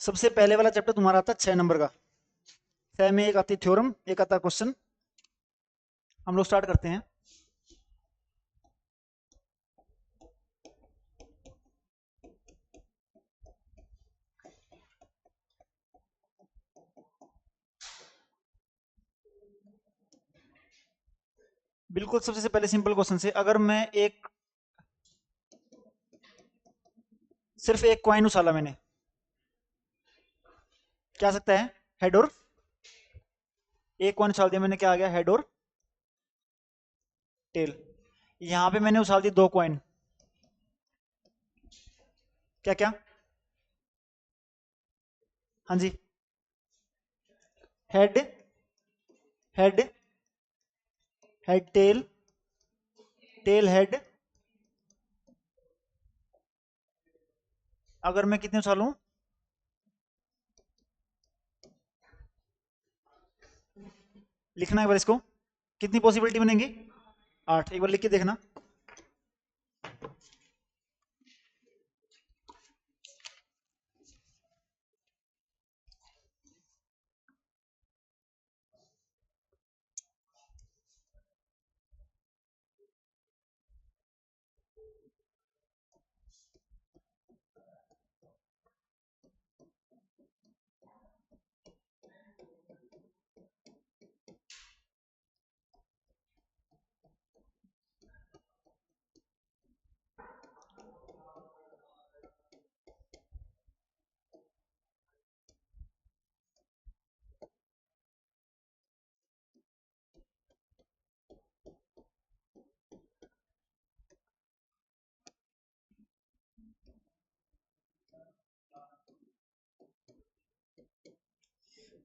सबसे पहले वाला चैप्टर तुम्हारा आता है 6 नंबर का। 6 में एक आती थ्योरम, एक आता क्वेश्चन। हम लोग स्टार्ट करते हैं। बिल्कुल सबसे पहले सिंपल क्वेश्चन से, अगर मैं एक सिर्फ एक कॉइन उछाला मैंने, क्या आ सकता है? हेड और एक कॉइन उछाल दिया मैंने, क्या आ गया? हेड और टेल। यहां पे मैंने उछाल दी 2 कॉइन, क्या क्या? हाँ जी, head, head, head tail, tail head. अगर मैं कितने उछालूं? लिखना एक बार इसको, कितनी पॉसिबिलिटी बनेंगी? 8। एक बार लिख के देखना।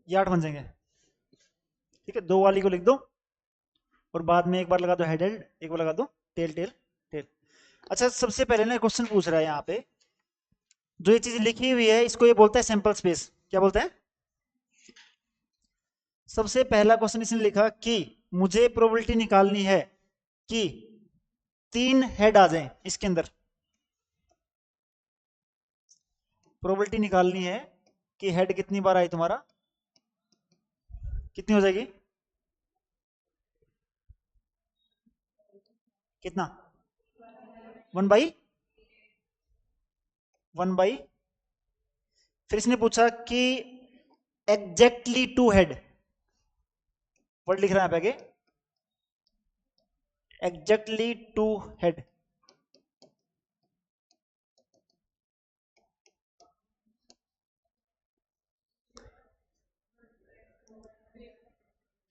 ये 8 बन जाएंगे। ठीक है, 2 वाली को लिख दो और बाद में एक बार लगा दो हेड हेड, एक बार लगा दो टेल टेल टेल। अच्छा, सबसे पहले ना क्वेश्चन पूछ रहा है यहाँ पे, जो ये चीज लिखी हुई है इसको ये बोलता है सैंपल स्पेस। क्या बोलता है? सबसे पहला क्वेश्चन इसने लिखा कि मुझे प्रोबेबिलिटी निकालनी है कि 3 हेड आ जाएं इसके अंदर। प्रोबेबिलिटी निकालनी है कि हेड कितनी बार आई तुम्हारा, कितनी हो जाएगी? कितना? 1/, 1/। फिर इसने पूछा कि एग्जैक्टली 2 हेड, वर्ड लिख रहा है यहाँ पे आगे, एग्जैक्टली 2 हेड।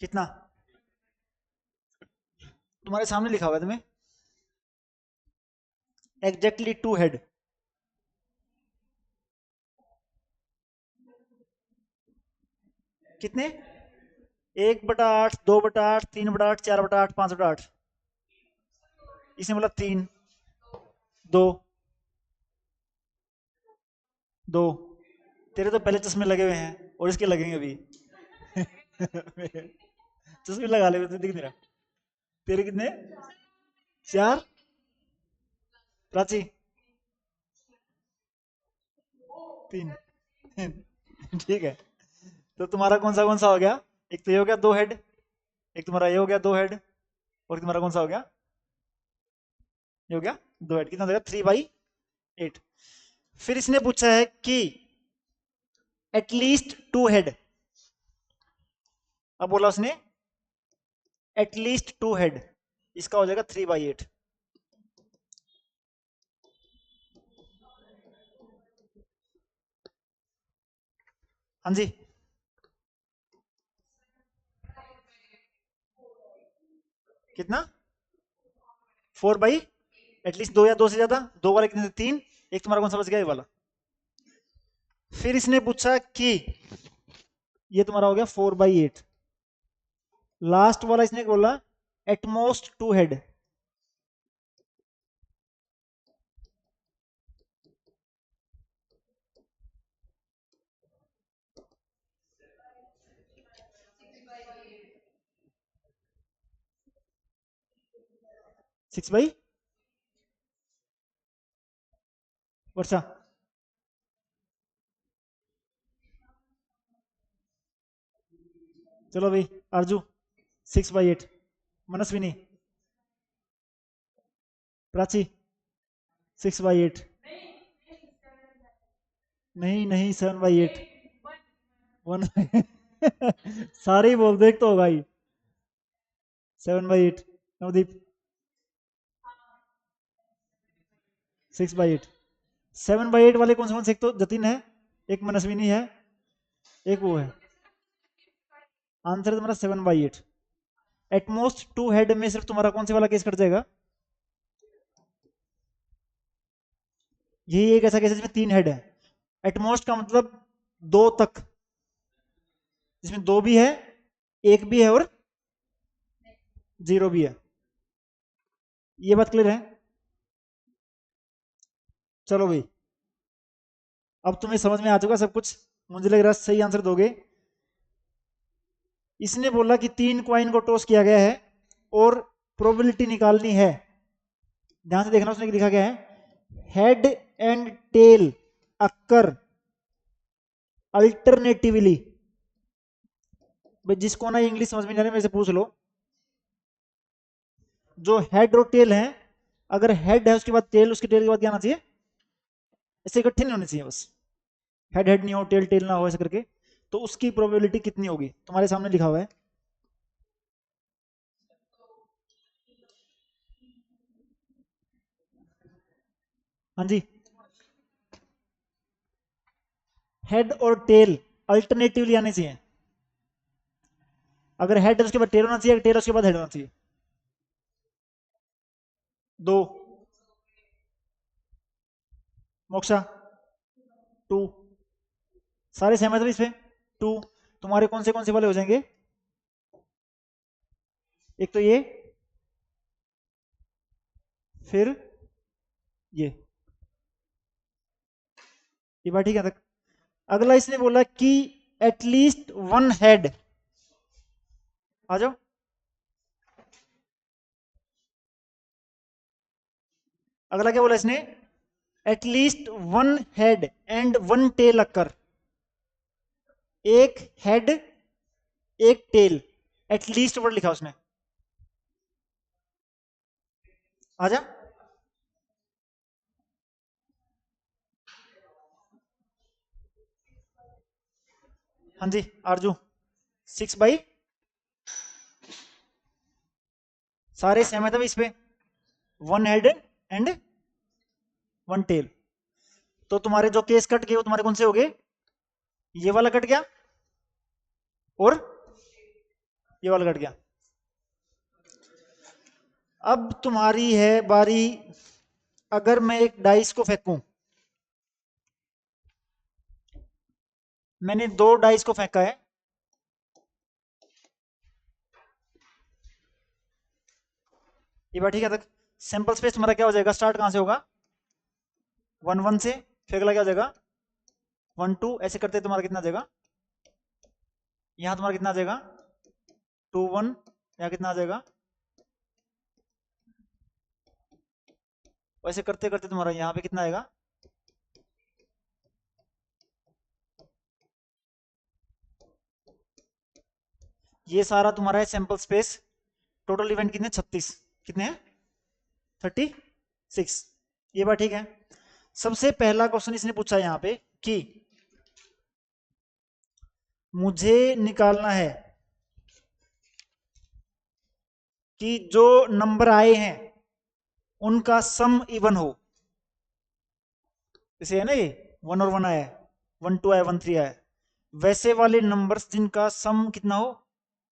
कितना? तुम्हारे सामने लिखा हुआ है तुम्हें, एग्जैक्टली 2 हेड। कितने? 1/8, 2/8, 3/8, 4/8, 5/8। इसने बोला 3, 2, 2। तेरे तो पहले चश्मे लगे हुए हैं और इसके लगेंगे अभी। चश्मे लगा ले, तो दिख नहीं रहा। तेरे कितने? 4। प्राची? 3। ठीक है, तो तुम्हारा कौन सा हो गया? एक तो ये हो गया 2 हेड, एक तुम्हारा ये हो गया 2 हेड, और तुम्हारा कौन सा हो गया? ये हो गया 2 हेड। कितना हो जाएगा? 3/8। फिर इसने पूछा है कि एटलीस्ट 2 हेड। अब बोला उसने एटलीस्ट 2 हेड, इसका हो जाएगा 3/8। हाँ जी, कितना? 4/, एटलीस्ट 2 या 2 से ज्यादा। 2 वाले कितने थे? 3। एक तुम्हारा कौन सा बच गया? ये वाला। फिर इसने पूछा कि ये तुम्हारा हो गया 4/8। लास्ट वाला इसने बोला एटमोस्ट 2 हेड। 6/, वर्षा? चलो भाई अर्जू 6/8, मनस्विनी, प्राची 6/8, नहीं नहीं 7/8, 1 सारे ही बोल दो, एक तो होगा ही। 7/8, नवदीप 6/8, 7/8 वाले कौन से? एक तो जतिन है, एक मनस्विनी है, एक वो है। आंसर है तुम्हारा 7/8। एटमोस्ट 2 हेड में सिर्फ तुम्हारा कौन से वाला केस कट जाएगा? यही एक ऐसा केस है जिसमें 3 हेड है। एटमोस्ट का मतलब 2 तक, जिसमें 2 भी है, 1 भी है और 0 भी है। ये बात क्लियर है? चलो भाई, अब तुम्हें समझ में आ चुका सब कुछ, मुझे लग रहा है सही आंसर दोगे। इसने बोला कि 3 क्वाइन को टॉस किया गया है और प्रोबेबिलिटी निकालनी है। ध्यान से देखना, उसने लिखा गया है head and tail occur alternatively. जिसको ना इंग्लिश समझ में नहीं आ रही मेरे से पूछ लो। जो हेड और टेल है, अगर हेड है उसके बाद टेल, उसके टेल के बाद क्या आना चाहिए? ऐसे इकट्ठे नहीं होने चाहिए बस, हेड हेड नहीं हो, टेल टेल ना हो, ऐसे करके। तो उसकी प्रोबेबिलिटी कितनी होगी? तुम्हारे सामने लिखा हुआ है। हाँ जी, हेड और टेल अल्टरनेटिवली आने चाहिए। अगर हेड है उसके बाद टेल होना चाहिए, टेल उसके बाद हेड होना चाहिए। 2, मोक्षा 2, सारे सहमत है इस पे? 2। तुम्हारे कौन से वाले हो जाएंगे? एक तो फिर ये बात ठीक है तक। अगला इसने बोला कि एटलीस्ट 1 हेड, आ जाओ। अगला क्या बोला इसने? At least 1 head and 1 tail occur. एक हेड, एक टेल, एटलीस्ट वर्ड लिखा उसने। आजा। हाँ जी आरजू 6/, सारे सहमत है इस पे? 1 हेड एंड 1 टेल। तो तुम्हारे जो केस कट गए वो तुम्हारे कौन से हो गए? ये वाला कट गया और ये वाला कट गया। अब तुम्हारी है बारी। अगर मैं एक डाइस को फेंकूं, मैंने 2 डाइस को फेंका है। ये बात ठीक है तक। सैंपल स्पेस तुम्हारा क्या हो जाएगा? स्टार्ट कहां से होगा? 1 1 से, फिर अगला क्या हो जाएगा? 1 2, ऐसे करते तुम्हारा कितना आ जाएगा? यहां तुम्हारा कितना आ जाएगा? 2 1। यहां कितना आ जाएगा? वैसे करते करते तुम्हारा यहां पे कितना आएगा? ये सारा तुम्हारा है सैंपल स्पेस। टोटल इवेंट कितने? 36। कितने हैं? 36। ये बात ठीक है। सबसे पहला क्वेश्चन इसने पूछा यहां पे कि मुझे निकालना है कि जो नंबर आए हैं उनका सम इवन हो। जैसे है ना, ये 1 और 1 आया है, 1 2 आया, 1 3 आया, वैसे वाले नंबर्स जिनका सम कितना हो?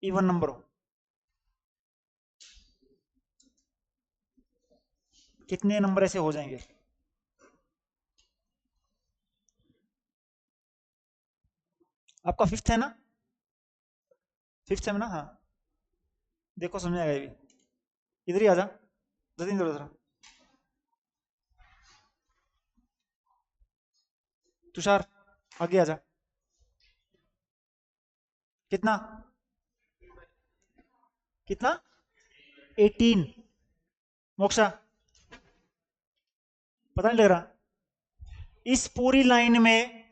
इवन नंबर हो। कितने नंबर ऐसे हो जाएंगे? आपका 5th है ना? 5th है ना? हाँ, देखो समझ आएगा ये भी। इधर ही आ जा, जल्दी इधर उधर। तुषार आगे आ जा। कितना? कितना? 18। मोक्षा पता नहीं लग रहा। इस पूरी लाइन में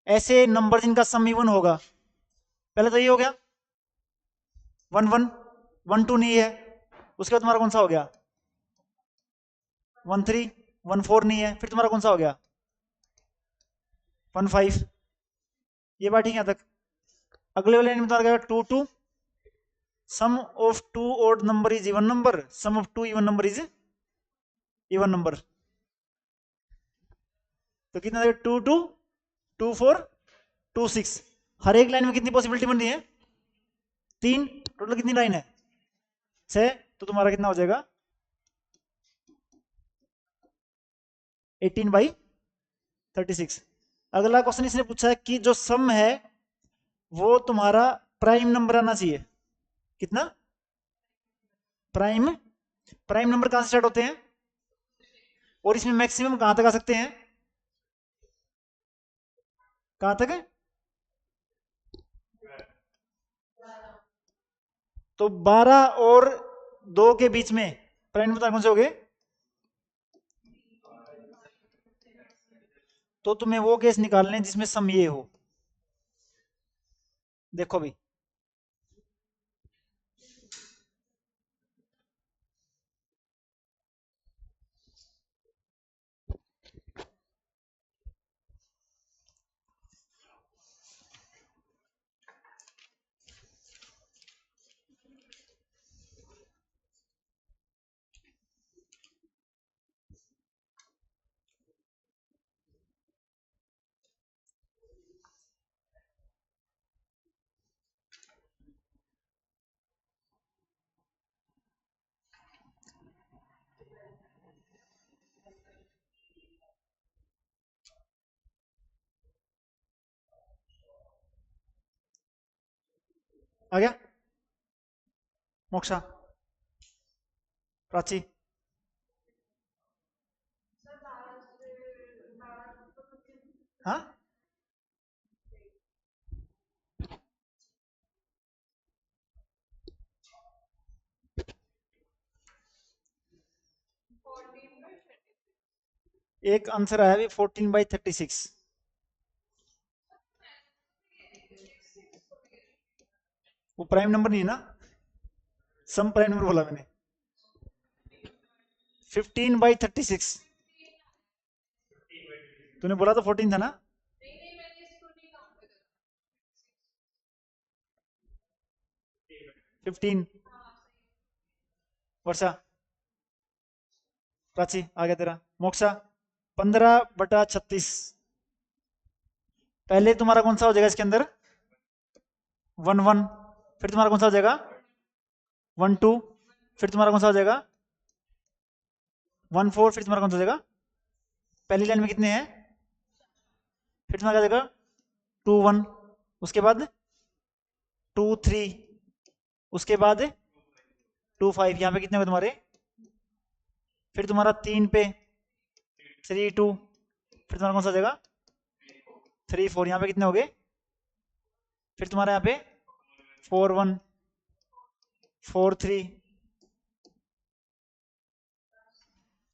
ऐसे नंबर जिनका सम इवन होगा, पहले तो ये हो गया। 1 1 1 2 नहीं है, उसके बाद तुम्हारा कौन सा हो गया 1 3 1 4 नहीं है, फिर तुम्हारा कौन सा हो गया 1 5। ये बात ठीक है यहाँ तक। अगले वाले में तुम्हारा 2 2, sum of two odd number is even number, sum of two even number is even number. तो कितना 2 2 2 4 2 6। हर एक लाइन में कितनी पॉसिबिलिटी बन रही है 3, टोटल कितनी लाइन है 6। तो तुम्हारा कितना हो जाएगा 18/36। अगला क्वेश्चन इसने पूछा है कि जो सम है वो तुम्हारा प्राइम नंबर आना चाहिए। कितना प्राइम, प्राइम नंबर कहां से स्टार्ट होते हैं और इसमें मैक्सिमम कहां तक आ सकते हैं, कहां तक है? तो 12 और 2 के बीच में प्राइम नंबर कौन से हो गए? तो तुम्हें वो केस निकालने जिसमें सम ये हो। देखो भी आ गया मोक्षा, प्राची? हाँ एक आंसर आया भी 14/36। वो प्राइम नंबर नहीं है ना, सम प्राइम नंबर बोला मैंने। 15/36 तूने बोला तो 14 था ना। 15। वर्षा, प्राची आ गया तेरा। मोक्षा 15/36। पहले तुम्हारा कौन सा हो जाएगा इसके अंदर 1 1, फिर तुम्हारा कौन सा हो जाएगा 1 2, फिर तुम्हारा कौन सा हो जाएगा 1 4, फिर तुम्हारा कौन सा हो जाएगा, पहली लाइन में कितने हैं, फिर तुम्हारा क्या जाएगा 2 1, उसके बाद 2 3, उसके बाद 2 5। यहाँ पे कितने हुए तुम्हारे, फिर तुम्हारा 3 पे 3 2, फिर तुम्हारा कौन सा हो जाएगा 3 4। यहाँ पे कितने हो गए, फिर तुम्हारा यहाँ पे 4 1 4 3,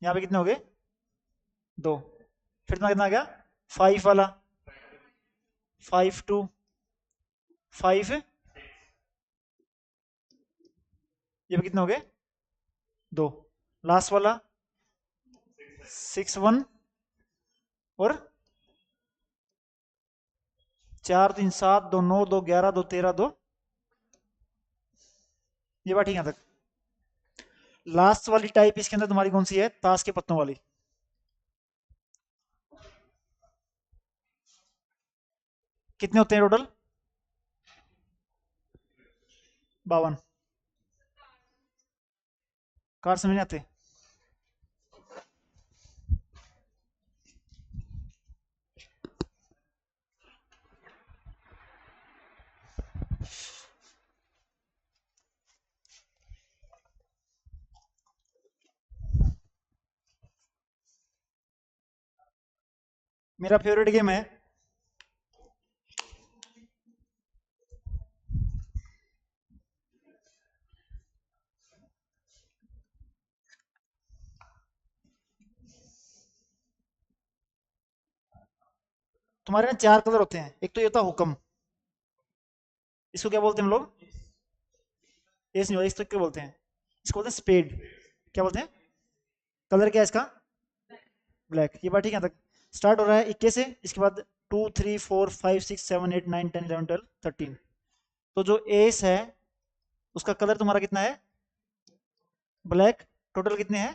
यहाँ पे कितने हो गए 2। फिर तुम्हारा कितना आ गया 5 वाला 5 2 5, ये पे कितने हो गए 2। लास्ट वाला 6 1 और 4 3 7 2 9 2 11 2 13 2। ये बात ठीक है यहाँ तक। लास्ट वाली टाइप इसके अंदर तुम्हारी कौन सी है, ताश के पत्तों वाली। कितने होते हैं टोटल 52। कार्ड समझ नहीं आते। मेरा फेवरेट गेम है तुम्हारे ना 4 कलर होते हैं, एक तो ये होता है हुक्म, इसको क्या बोलते हैं हम लोग एस नहीं होता, इस तो क्या बोलते हैं, इसको बोलते हैं स्पेड। क्या बोलते हैं? कलर क्या है इसका? ब्लैक। ये बात ठीक है, यहाँ तक स्टार्ट हो रहा है 21 से, इसके बाद 2 3 4 5 6 7 8 9 10 11 12 13। तो जो एस है उसका कलर तुम्हारा कितना है? ब्लैक। टोटल कितने हैं?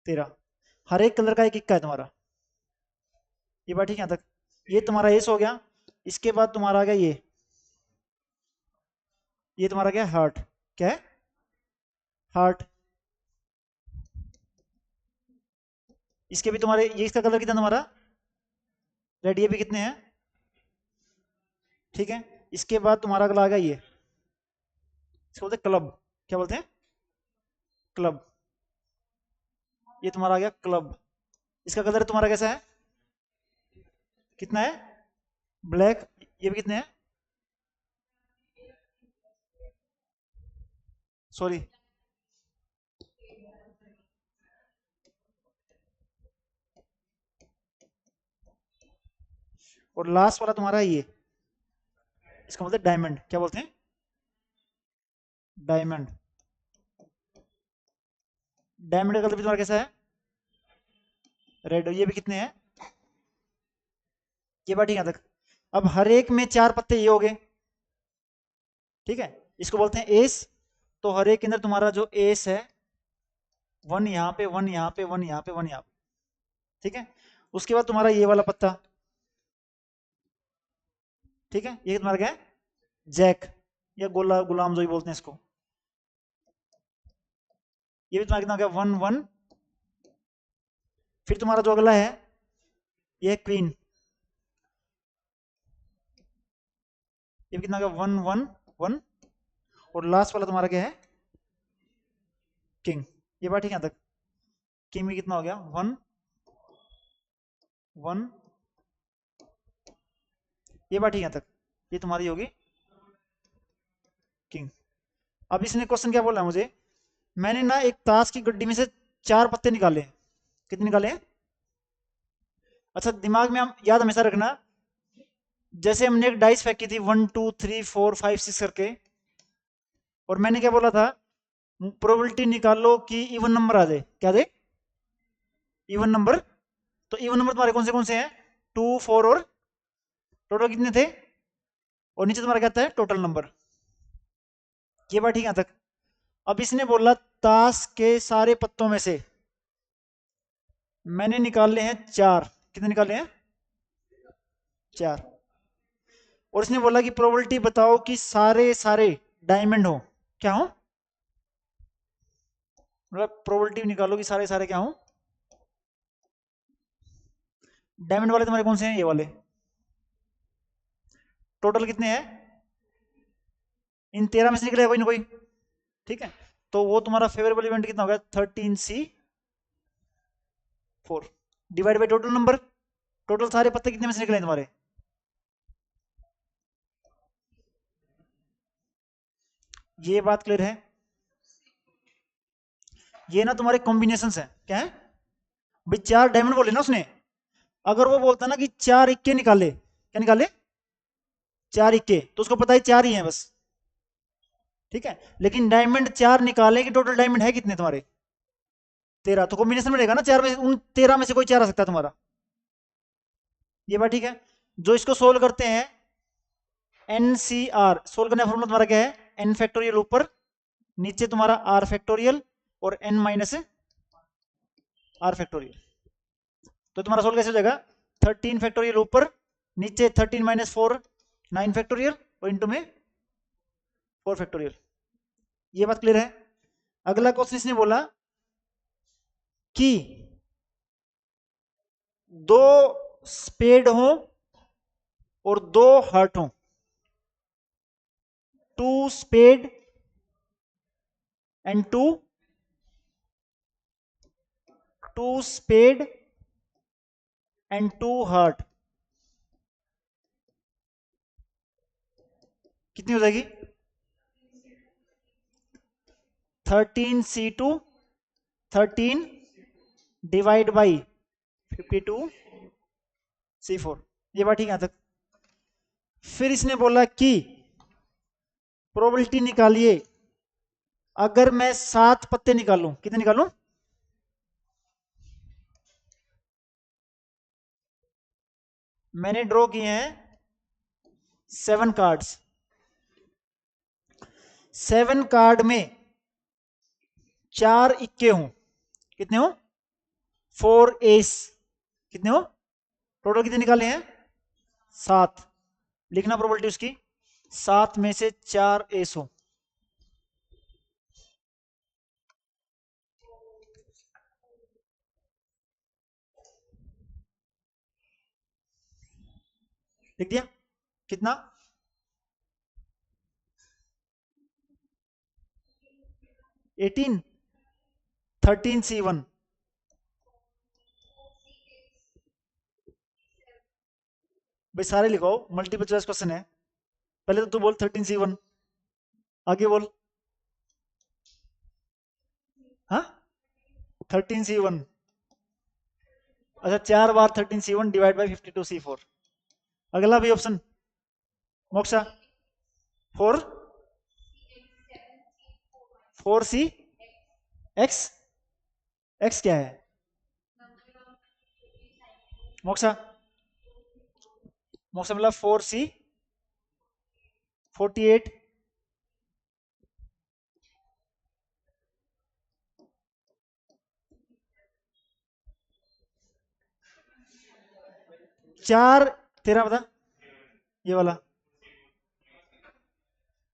13। हर एक कलर का एक इक्का है तुम्हारा। ये बात ठीक है यहाँ तक? ये तुम्हारा एस हो गया। इसके बाद तुम्हारा आ गया ये तुम्हारा क्या है? हार्ट। क्या है? हार्ट। इसके भी तुम्हारे, ये इसका कलर कितना तुम्हारा? रेड। ये भी कितने हैं? ठीक है। इसके बाद तुम्हारा अगला आ गया इसको बोलते हैं क्लब। क्या बोलते हैं? क्लब। ये तुम्हारा आ गया क्लब। इसका कलर तुम्हारा कैसा है? कितना है? ब्लैक। ये भी कितने हैं? सॉरी, और लास्ट वाला तुम्हारा है ये, इसका बोलते हैं डायमंड। क्या बोलते हैं? डायमंड। डायमंड का कलर भी तुम्हारा कैसा है? रेड। ये भी कितने हैं? ये बात ठीक है यहाँ तक। अब हर एक में 4 पत्ते ये हो गए। ठीक है, इसको बोलते हैं एस। तो हर एक के अंदर तुम्हारा जो एस है, 1 यहाँ पे, 1 यहाँ पे, 1 यहाँ पे, 1 यहाँ पे। ठीक है। उसके बाद तुम्हारा ये वाला पत्ता। ठीक है, ये तुम्हारा क्या है? जैक, या गुलाम जो भी बोलते हैं इसको। ये भी तुम्हारा कितना हो गया? 1 1। फिर तुम्हारा जो अगला है ये है क्वीन। ये भी कितना हो गया? 1 1 1। और लास्ट वाला तुम्हारा क्या है? किंग। ये बात ठीक है यहाँ तक? किंग में कितना हो गया? 1 1। ये बात ठीक है यहाँ तक? ये तुम्हारी होगी किंग। अब इसने क्वेश्चन क्या बोला मुझे? मैंने ना एक ताश की गड्डी में से 4 पत्ते निकाले। कितने निकाले हैं? अच्छा, दिमाग में हम याद हमेशा रखना, जैसे हमने एक डाइस फेंकी थी 1 2 3 4 5 6 करके, और मैंने क्या बोला था? प्रोबेबिलिटी निकालो कि इवन नंबर आ जाए। क्या दे? Even number. तो इवन नंबर तुम्हारे कौन से हैं? 2 4 और टोटल कितने थे? और नीचे तुम्हारा क्या आता है? Total number. ये बात ठीक है यहाँ तक? अब इसने बोला ताश के सारे पत्तों में से मैंने निकाले हैं 4। कितने निकाले हैं? 4। और इसने बोला कि प्रोबेबिलिटी बताओ कि सारे सारे डायमंड हो। क्या हो? मतलब प्रोबेबिलिटी निकालो कि सारे सारे क्या हो? डायमंड वाले तुम्हारे कौन से हैं? ये वाले। टोटल कितने हैं? इन 13 में से निकलेगा कोई ना कोई। ठीक है, तो वो तुम्हारा फेवरेबल इवेंट कितना हो गया? 13C4 divide by total number. Total सारे पत्ते कितने में से निकले तुम्हारे? ये बात क्लियर है? ये ना तुम्हारे कॉम्बिनेशन है। क्या है भाई? 4 डायमंड बोले ना उसने। अगर वो बोलता ना कि 4 इक्के निकाले, क्या निकाले? 4 इक्के, तो उसको पता है 4 ही है बस। ठीक है, लेकिन डायमंड 4 निकाले कि टोटल डायमंड है कितने तुम्हारे? 13। तो कॉम्बिनेशन में रहेगा ना 4 में उन 13 में से कोई 4 आ सकता है तुम्हारा। ये बात ठीक है? जो इसको सोल्व करते हैं, NCR सोल्व करने का फॉर्मूला तुम्हारा क्या है? n फैक्टोरियल ऊपर, नीचे तुम्हारा r फैक्टोरियल, और n माइनस r फैक्टोरियल। तो तुम्हारा सोल्व कैसे हो जाएगा? 13 फैक्टोरियल ऊपर, नीचे 13 माइनस 4 9 फैक्टोरियल, और इंटू में 4 फैक्टोरियल। ये बात क्लियर है? अगला क्वेश्चन इसने बोला कि 2 स्पेड हो और 2 हार्ट हो। 2 spade and 2 spade and 2 heart. कितनी हो जाएगी? 13C2 13 divide by 52C4। ये बात ठीक है यहाँ तक? फिर इसने बोला कि प्रोबेबिलिटी निकालिए। अगर मैं 7 पत्ते निकालूं, कितने निकालूं? मैंने ड्रॉ किए हैं 7 कार्ड्स। 7 कार्ड में 4 इक्के हों, कितने हो? 4 एस, कितने हो? टोटल कितने निकाले हैं? 7। लिखना प्रोबेबिलिटी उसकी, 7 में से 4 एस हो। लिख दिया? कितना? 18। 13C1। भाई सारे लिखो, मल्टीपल चॉइस क्वेश्चन है। पहले तो तू बोल 13C1, आगे बोल। हाँ, 13C1। अच्छा, 4 बार 13C1 डिवाइड बाई 52C4। अगला भी ऑप्शन, मोक्षा। 4, 4C, एक्स क्या है? मोक्षा, मोक्षा मतलब 4C, 48। चार, तेरा बता, ये वाला।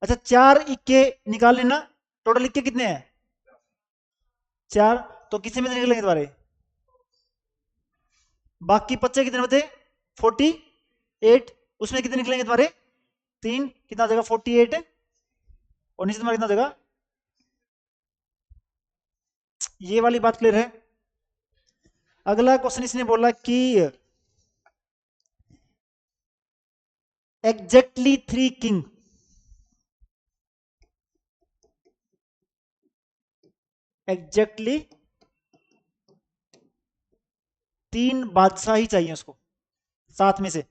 अच्छा, 4 इक्के निकाल लेना। टोटल इक्के कितने हैं? 4। तो कितने में से निकलेंगे तुम्हारे? बाकी बच्चे कितने बचे? 48। उसमें कितने निकलेंगे तुम्हारे? 3। कितना जगह? 48। और नीचे तुम्हारा कितना जगह? ये वाली बात क्लियर है? अगला क्वेश्चन इसने बोला कि एग्जैक्टली 3 किंग, एग्जैक्टली 3 बादशाह ही चाहिए उसको 7 में से।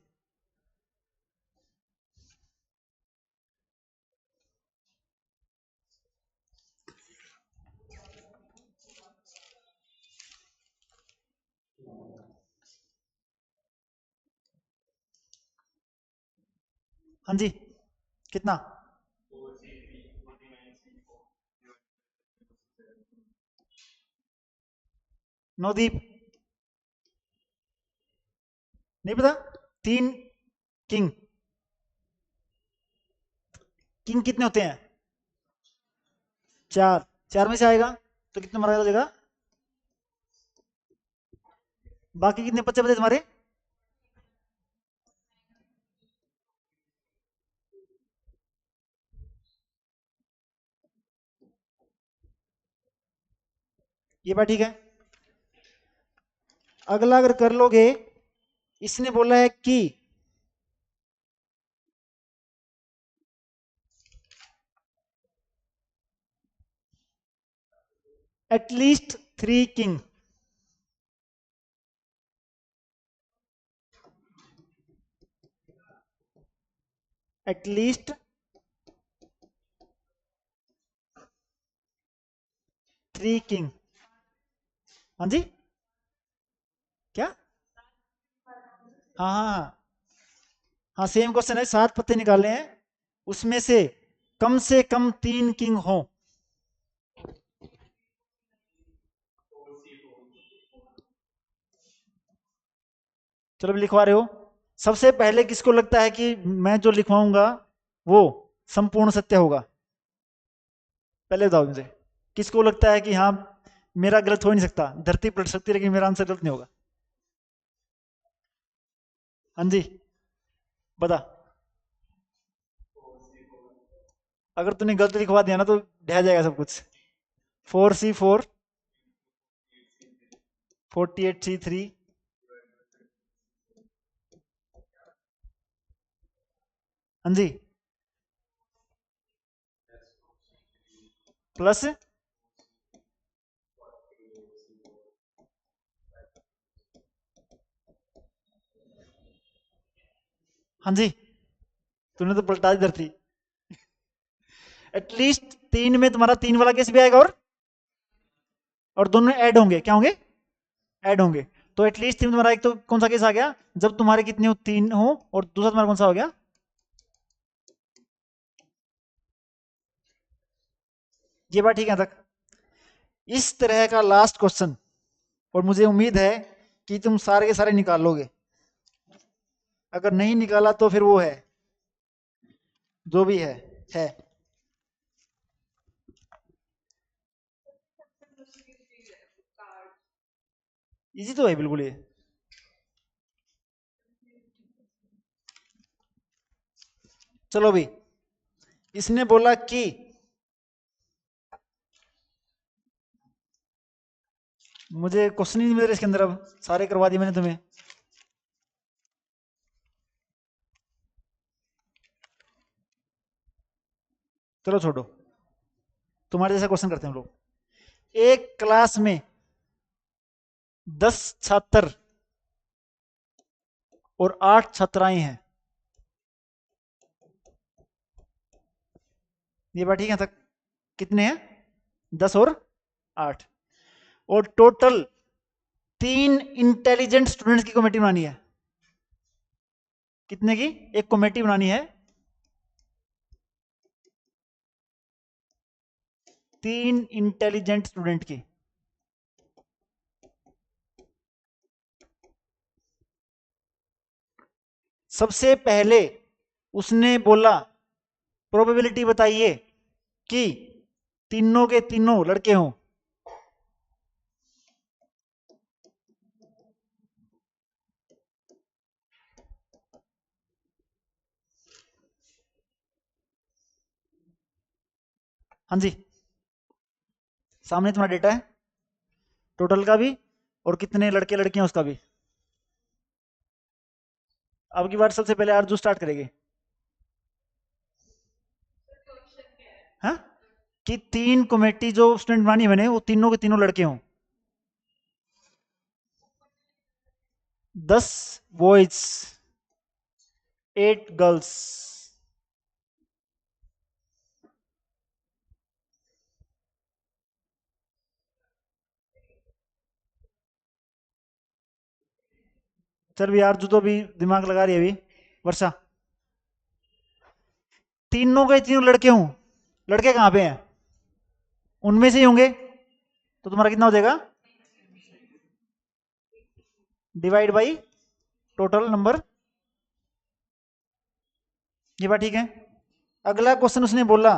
हाँ जी, कितना? नवदीप, नहीं पता? 3 किंग, किंग कितने होते हैं? 4। 4 में से आएगा तो कितने मारा जाएगा? बाकी कितने बच्चे बचे तुम्हारे? ये बात ठीक है। अगला अगर कर लोगे, इसने बोला है कि एटलीस्ट 3 किंग, एटलीस्ट 3 किंग। हाँ जी, क्या? हाँ हाँ हाँ हाँ, सेम क्वेश्चन है। 7 पत्ते निकालने हैं, उसमें से कम 3 किंग हो। चलो, लिखवा रहे हो। सबसे पहले किसको लगता है कि मैं जो लिखवाऊंगा वो संपूर्ण सत्य होगा? पहले बताओ मुझे, किसको लगता है कि हाँ, मेरा गलत हो ही नहीं सकता, धरती पलट सकती है लेकिन मेरा आंसर गलत नहीं होगा? हाँ जी, बता। अगर तूने गलत लिखवा दिया ना तो ढह जाएगा सब कुछ। 4C4, 48C3, हाँ जी, प्लस, हाँ जी, तूने तो पलटा दी धरती। एटलीस्ट 3 में तुम्हारा 3 वाला केस भी आएगा, और दोनों ऐड होंगे, क्या होंगे, ऐड होंगे। तो एटलीस्ट 3 तुम्हारा, एक तो कौन सा केस आ गया, जब तुम्हारे कितने हो, 3 हो, और दूसरा तुम्हारा कौन सा हो गया, ये बात ठीक है तक। इस तरह का लास्ट क्वेश्चन, और मुझे उम्मीद है कि तुम सारे के सारे निकाल लोगे। अगर नहीं निकाला तो फिर वो है जो भी है। इजी तो है बिल्कुल ये। चलो भी, इसने बोला कि मुझे क्वेश्चन ही नहीं मिल रहे इसके अंदर, अब सारे करवा दिए मैंने तुम्हें। चलो छोड़ो, तुम्हारे जैसा क्वेश्चन करते हैं हम लोग। एक क्लास में 10 छात्र और 8 छात्राएं हैं, ये बात ठीक है तक। कितने हैं, 10 और 8, और टोटल 3 इंटेलिजेंट स्टूडेंट्स की कमेटी बनानी है। कितने की, एक कमेटी बनानी है 3 इंटेलिजेंट स्टूडेंट की। सबसे पहले उसने बोला प्रोबेबिलिटी बताइए कि तीनों के तीनों लड़के हों। हाँ जी, सामने तुम्हारा डेटा है, टोटल का भी और कितने लड़के लड़कियां उसका भी। अब की बार सबसे पहले आरजू स्टार्ट करेंगे। हाँ, कि 3 कमेटी जो स्टूडेंट बनानी बने वो तीनों के तीनों लड़के हों, 10 बॉयज 8 गर्ल्स। चल भी यार, तो भी दिमाग लगा रही है अभी वर्षा। तीनों के तीनों लड़के हों, लड़के कहां पे हैं, उनमें से ही होंगे, तो तुम्हारा कितना हो जाएगा, डिवाइड बाई टोटल नंबर। ये बात ठीक है। अगला क्वेश्चन उसने बोला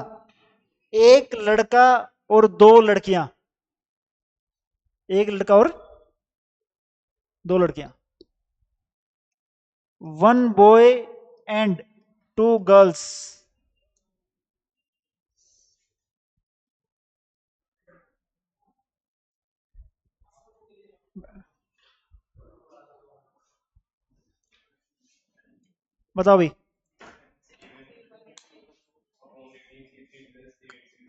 एक लड़का और 2 लड़कियां, एक लड़का और 2 लड़कियां, 1 बॉय एंड 2 गर्ल्स। बताओ भाई,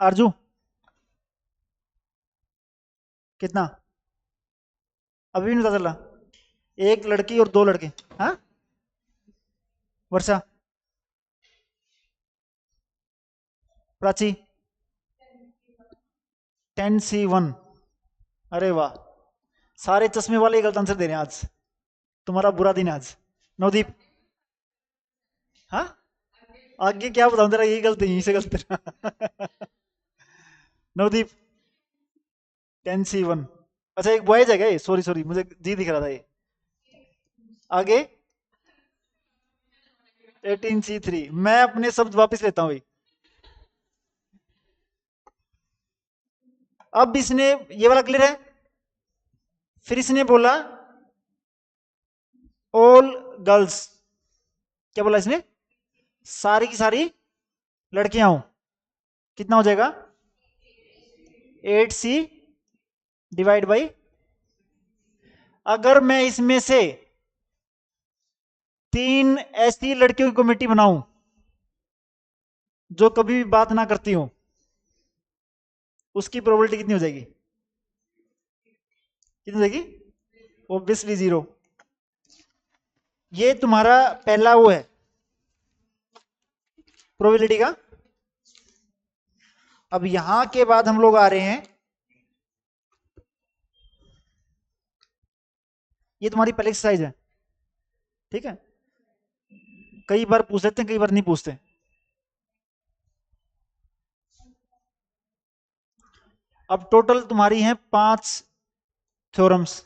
आरजू कितना, अभी भी नहीं पता चला। एक लड़की और 2 लड़के, हाँ वर्षा, प्राची 10C1। अरे वाह, सारे चश्मे वाले गलत आंसर दे रहे हैं आज, तुम्हारा बुरा दिन है आज। नवदीप, हाँ आगे क्या बताऊं तेरा, यही गलत, यहीं से गलत तेरा। नवदीप 10C1। अच्छा एक बॉयज है क्या ये, सॉरी सॉरी मुझे जी दिख रहा था ये। आगे 18C3। मैं अपने शब्द वापस लेता हूँ भाई। अब इसने ये वाला क्लियर है, फिर इसने बोला ऑल गर्ल्स। क्या बोला इसने, सारी की सारी लड़कियां हो। कितना हो जाएगा, 8C डिवाइड बाई, अगर मैं इसमें से 3 ऐसी लड़कियों की कमेटी बनाऊं जो कभी भी बात ना करती हो, उसकी प्रोबेबिलिटी कितनी हो जाएगी, कितनी हो जाएगी, ऑब्वियसली 0। ये तुम्हारा पहला वो है प्रोबेबिलिटी का। अब यहां के बाद हम लोग आ रहे हैं, ये तुम्हारी पहले एक्सरसाइज है, ठीक है। कई बार पूछ लेते हैं, कई बार नहीं पूछते। अब टोटल तुम्हारी हैं 5 थ्योरम्स,